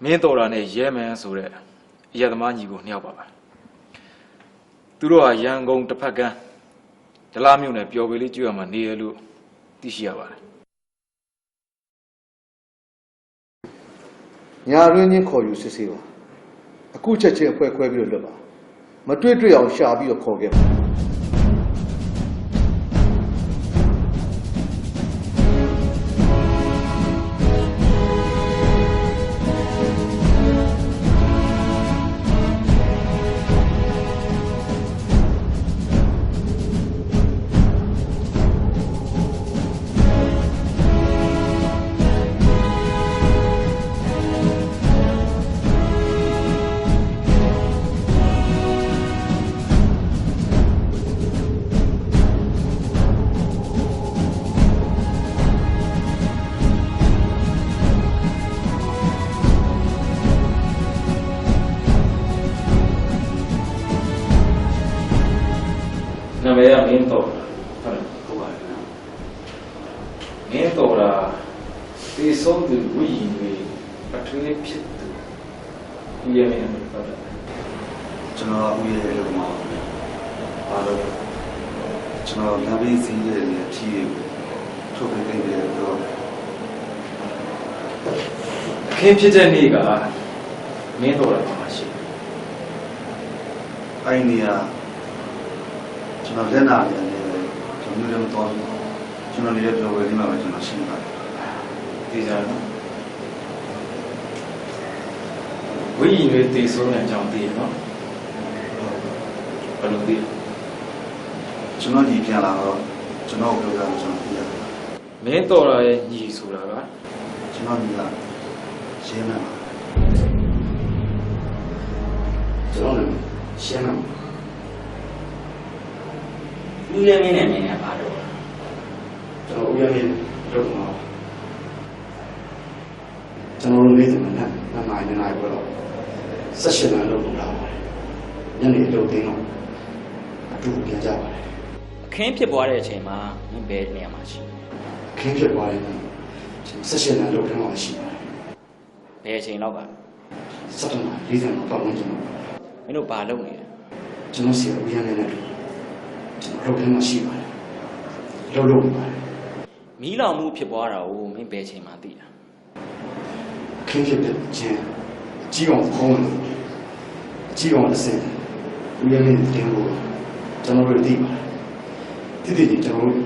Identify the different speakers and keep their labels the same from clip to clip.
Speaker 1: မင်းတော်တာနဲ့ရဲမန်းဆိုတဲ့အရသမားညီကိုနှစ်ယောက်ပါပါသူတို့ဟာရန်ကုန်တစ်ဖက်ကန်းဒလားမြို့နယ်ပျော်ပေလေးကျွော်မှာနေရလို့သိရှိရပါတယ်
Speaker 2: ညာရင်းချင်းခေါ်ယူစစ်ဆေးပါအခုချက်ချင်းအဖွဲခွဲပြီးတော့လွတ်ပါမတွေ့တွေ့အောင်ရှာပြီးတော့ခေါ်ခဲ့ပါ
Speaker 1: နာမည်ကမင်းတော်ဟုတ်တယ်ဟုတ်ပါတယ်နော်မင်းတော်တာဒီဆုံးသူဝိညာဉ်တွေအထွေးဖြစ်သူဒီရမင်းဟုတ်တယ်
Speaker 3: ကျွန်တော်ဦးရဲ့လို့မှာပါလို့ကျွန်တော်လမ်းဘေးစီးရဲ့နေအထီးတွေကိုထုတ်ပေးခဲ့တယ်တော့
Speaker 1: အခင်းဖြစ်တဲ့နေ့ကမင်းတော်တာမှာရှိ
Speaker 3: အဲ့နေရာကျွန်တော်လက်နာနေတယ်ကျွန်တော်လည်းမတော်ဘူးကျွန်တော်လည်းပြောဝယ်ဒီမှာပဲကျွန်တော်ရှင်းပါတယ်
Speaker 1: ဒီကြနော်ဝိညာဉ်တွေတည်ဆုံးတဲ့အကြောင်းသိရနော်ဘယ်လိုသိ
Speaker 3: ကျွန်တော်ညီပြန်လာတော့ကျွန်တော်ပြောတာကျွန်တော်သိရတယ်
Speaker 1: မင်းတော်တာရဲ့ညီဆိုတာက
Speaker 3: ကျွန်တော်ညီကရှင်းမှာ
Speaker 4: ကျွန်တော်လည်းရှင်းမှာဦးရမင်းနဲ့မင်းနဲ့ပါတော့ကျွန်တော်ဦးရမင်းတို့ကကျွန်တော်တို့လေးစမနဲ့နိုင်ပေါ်တော့ဆက်ရှင်လာလို့လာပါတယ်ညနေအလုပ်သိမ်းတော့အတူပြန်ကြပါတယ်အခင်းဖြစ်ပွားတဲ့အချိန်မှာမင်းဘယ်နေရာမှာရှိအခင်းဖြစ်ပွားတဲ့ဆက်ရှင်လာလို့ခဏမှရှိပါတယ်ဘယ်အချိန်လောက်ကစက်တဘာ40ပတ်ဝန်းကျင်မင်းတို့ဘာလုပ်နေလဲကျွန်တော်စီဦးရမင်းနဲ့ကျွန်တော်လုပ်ခင်းမှရှိပါတယ်လုပ်ပါတယ်မီးလောင်မှုဖြစ်ပွားတာကိုမင်းဘယ်ချိန်မှသိတာခင်းဖြစ်တဲ့ချင်းအကြီးကောင်ခေါင်းလို့အကြီးကောင်တစ်စင်ဦးရမင်းတင်ဖို့ကျွန်တော်တို့သိပါတယ်တိတိကျကျွန်တော်တို့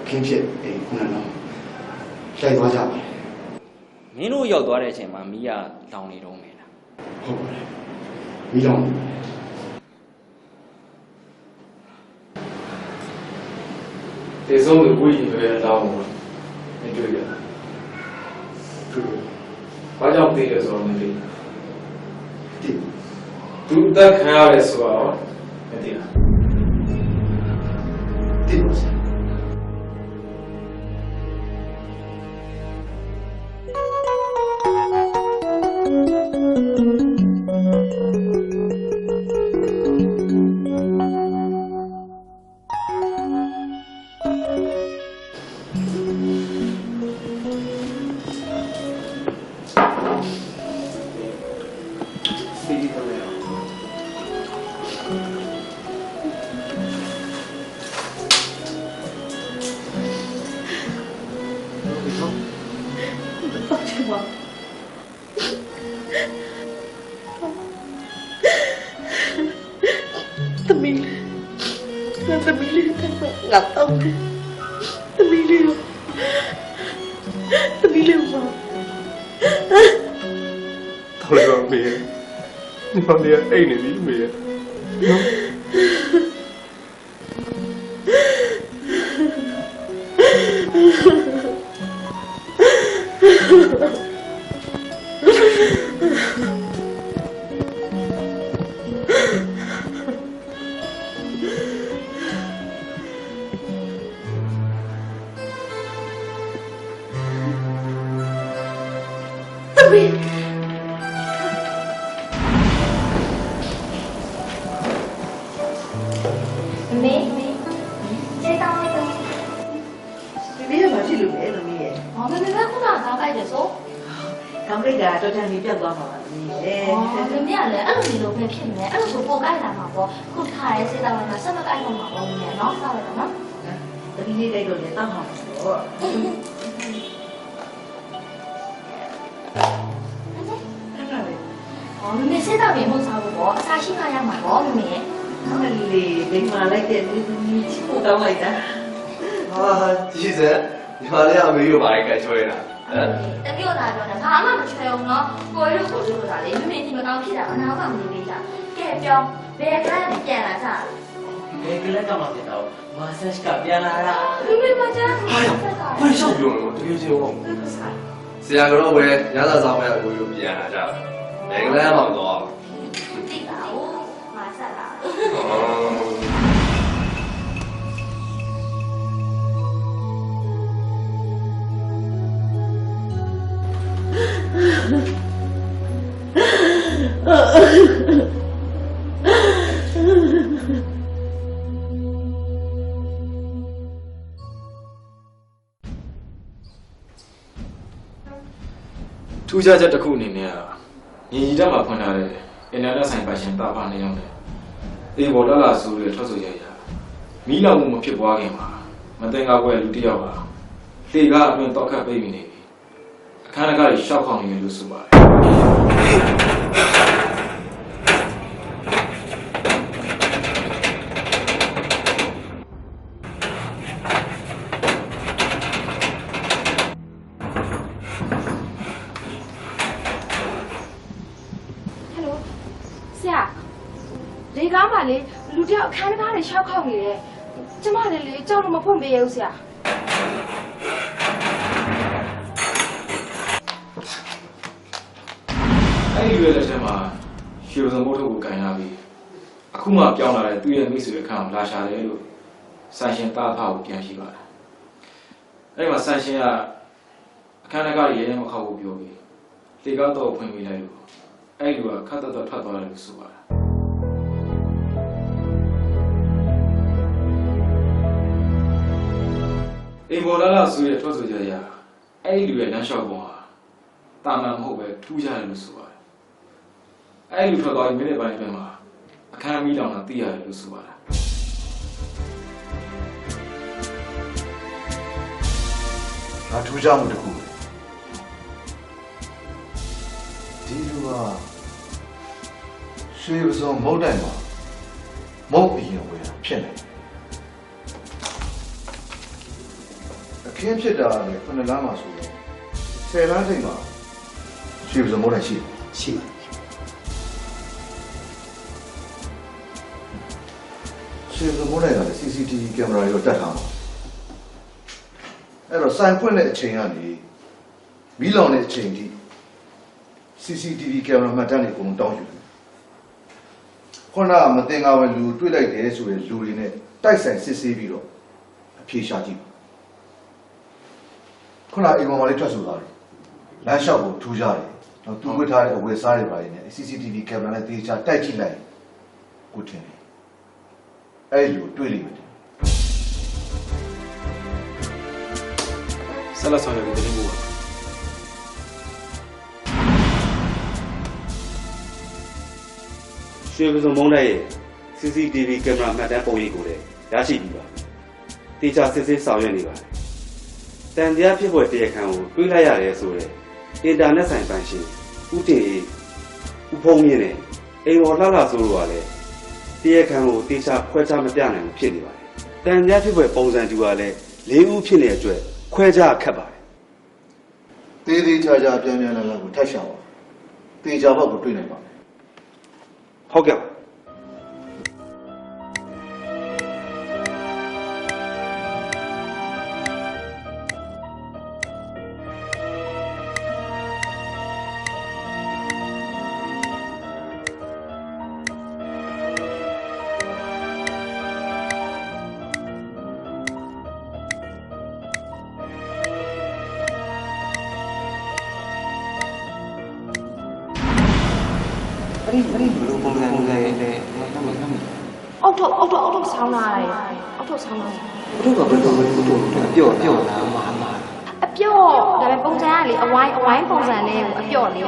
Speaker 4: ခင်းဖြစ်ခုနကလိုက်သွားကြပါတယ်မင်းတို့ရောက်သွားတဲ့အချိန်မှာမီးကလောင်နေတော့မယ်လားဟုတ်ပါတယ်မီးလောင်
Speaker 1: တည်ဆုံးသူဝိညာဉ်တွေအကြောင်းကိုမတွေ့ရဘူး။ဘာကြောင့်သိရဆိုတော့မသိဘူး။သူတက်ခံရတယ်ဆိုတော့မသိဘူး။သိပါစေ။
Speaker 5: Nó đi ấy này đi mẹ တာတော်ထန်လေးပြောက်သွားမှာပါလေ
Speaker 6: မင်းကလည်းအဲ့လိုမျိုးပဲဖြစ်နေအဲ့လိုဆိုပို့ကြိုက်လာမှာပေါ့ခုထားရဲစေးတော်မှာဆက်မကြိုက်တော့မှာပေါ့မင်းနော်စောက်ရတော့နော်
Speaker 5: တတိလေးတိုက်လို့လည်းတောက်မှာပေါ့
Speaker 6: 哦，妹妹现在面目差不多，啥性格样嘛？哦，妹妹。
Speaker 5: အမလေးဒိမ်မာလိုက်တဲ့ဒီချစ်ဖို့တောင်းလိုက်တာ
Speaker 7: ဟာကြည့်စမ်းညီမလေးအမေတို့ဘာလဲကြိုက်ချွဲတာဟမ်
Speaker 6: တပြောတာပြောတာဘာမှမချွဲအောင်နော်ကိုရုပ်ကိုလို့ဆိုတာလေ妹妹ဒီမကောင်းဖြစ်တာအနာကမနေသေးတာကဲပြောဘယ်ခါနဲ့ပြန်လာကြ
Speaker 8: ဘယ်ကလေးကမှဖြစ်တော့မာဆက်ကပြန်လာတာ
Speaker 6: 妹妹မကြ
Speaker 7: ဘာရှောက်ပြောလို့တကယ်ချင်းဟုတ်ဆရာကတော့ပဲညစာဆောင်မဲ့အကိုတို့ပြန်လာကြတယ်ဘယ်ကလေးမှမတော့
Speaker 6: သိတာဦးမဆက်လာ
Speaker 1: ထူးခြားချက်တစ်ခုအနေနဲ့ညီညီတက်မှာဖွင့်ထားတဲ့အင်တာနက်ဆိုင်ပိုင်ရှင်တာဖာနေအောင်လေအေးဘော်လာလာဆိုပြီးထွက်ဆိုရရမီးလောင်မှုမဖြစ်ပွားခင်မှာမတင်ကားကွယ်လူတစ်ယောက်ဟာလေကားအတွင်းတော့ခတ်ပေးနေပြီအခန်းကကြီးရှောက်ခေါင်နေလို့ဆိုပါတယ်
Speaker 9: လေကားမှလေလူတယောက်အခန်းကားတွေရှောက်ခေါက်နေတယ်ကျမလည်းလေကြောက်လို့မဖွင့်ပေးရဘူးဆရာ
Speaker 1: အဲ့ဒီရွယ်လက်ထက်မှာရွှေပစုံဘုတ်ထုတ်ကိုကင်လာပြီးအခုမှပြောင်းလာတဲ့သူ့ရဲ့မိတ်ဆွေအခန်းကိုလာရှာတယ်လို့ဆန်ရှင်တာဖာကိုပြန်ဖြေပါတယ်အဲ့ဒီမှာဆန်ရှင်ကအခန်းကကြီးရဲမခောက်ဘူးပြောပြီးလေကားတော့ဖွင့်ပေးလိုက်လို့အဲ့ဒီကခတ်တော့ထွက်သွားတယ်လို့ဆိုပါတယ်အိမ်ပေါ်လာလာဆိုရထွက်ဆိုကြရအဲ့ဒီလူရဲ့လမ်းလျှောက်ပုံဟာတာမန်မဟုတ်ပဲထူးခြားတယ်လို့ဆိုပါတယ်အဲ့ဒီလူထွက်သွားပြီးမိနစ်ပိုင်းအတွင်းမှာအခန်းမီးလောင်တာသိရတယ်လို့ဆိုပါတယ်
Speaker 2: ငါထူးခြားမှုတစ်ခုဒီလူကရွှေပစုံမုတ်တိုင်မှာမုတ်အရင်ဝင်တာဖြစ်နေအခင်းဖြစ်တာလည်းခုနှစ်လမ်းမှာဆိုတော့10လမ်းထိပ်မှာရွှေပစုံမုတ်တိုင်ရှိတယ်
Speaker 4: ရှိပါ
Speaker 2: ရွှေပစုံမုတ်တိုင်ကလည်း CCTV ကင်မရာတွေတက်ထားမှာအဲ့တော့စိုင်ဖွင့်တဲ့အချိန်ကနေမီးလောင်တဲ့အချိန်ထိ CCTV ကင်မရာမှတ်တမ်းတွေအကုန်တောင်းယူတယ်ခုနကမတင်ကားပဲလူတွေ့လိုက်တယ်ဆိုရင်လူတွေနဲ့တိုက်ဆိုင်စစ်ဆေးပြီးတော့အဖြေရှာကြည့်ခုနအိမ်ပေါ်မှာလေးထွက်ဆိုသွားတယ်လမ်းလျှောက်ကိုထူးကြတယ်တော့သူဝတ်ထားတဲ့အဝယ်စားတွေပါနေတယ် CCTV ကင်မရာနဲ့တေချာတိုက်ကြည့်လိုက်ကိုထင်တယ်အဲ့လိုတွေ့လိမ့်မယ်
Speaker 1: ဆက်လက်ဆောင်ရွက်ပြီးတင်ပြပါ
Speaker 3: ရွှေပစုံမုံးတဲ့ရဲ့ CCTV ကင်မရာမှတ်တမ်းပုံရိပ်ကိုလည်းရရှိပြီးပါတေချာစစ်ဆေးဆောင်ရွက်နေပါတယ်တန်တရားဖြစ်ပွဲတရားခံကိုတွေးလိုက်ရတယ်ဆိုတော့အင်တာနက်ဆိုင်ပိုင်ရှင်ဦးတင်အေးဦးဖုံးမြင့်နဲ့အိမ်ပေါ်လှလှဆိုးလို့ကလည်းတရားခံကိုတေချာခွဲခြားမပြနိုင်ဘူးဖြစ်နေပါတယ်တန်တရားဖြစ်ပွဲပုံစံတူကလည်း၄ဦးဖြစ်နေတဲ့အတွက်ခွဲခြားခက်ပါတယ်
Speaker 2: သေးချာချာပြန်ပြန်လာလာကိုထပ်ရှာပါတေချာဘောက်ကိုတွေ့နိုင်ပါမယ်
Speaker 3: ဟုတ်ကဲ့
Speaker 9: အောက်ထုတ်ဆောင်းလာတယ်အောက်ထုတ်ဆောင်းလာတယ်
Speaker 8: ဘုရားဘယ်လိုပြောလာမှာ
Speaker 9: အပြော့ ပေါ့ဒါပေမဲ့ပုံစံကလေအဝိုင်းပုံစံလေးကိုအပြော့လေး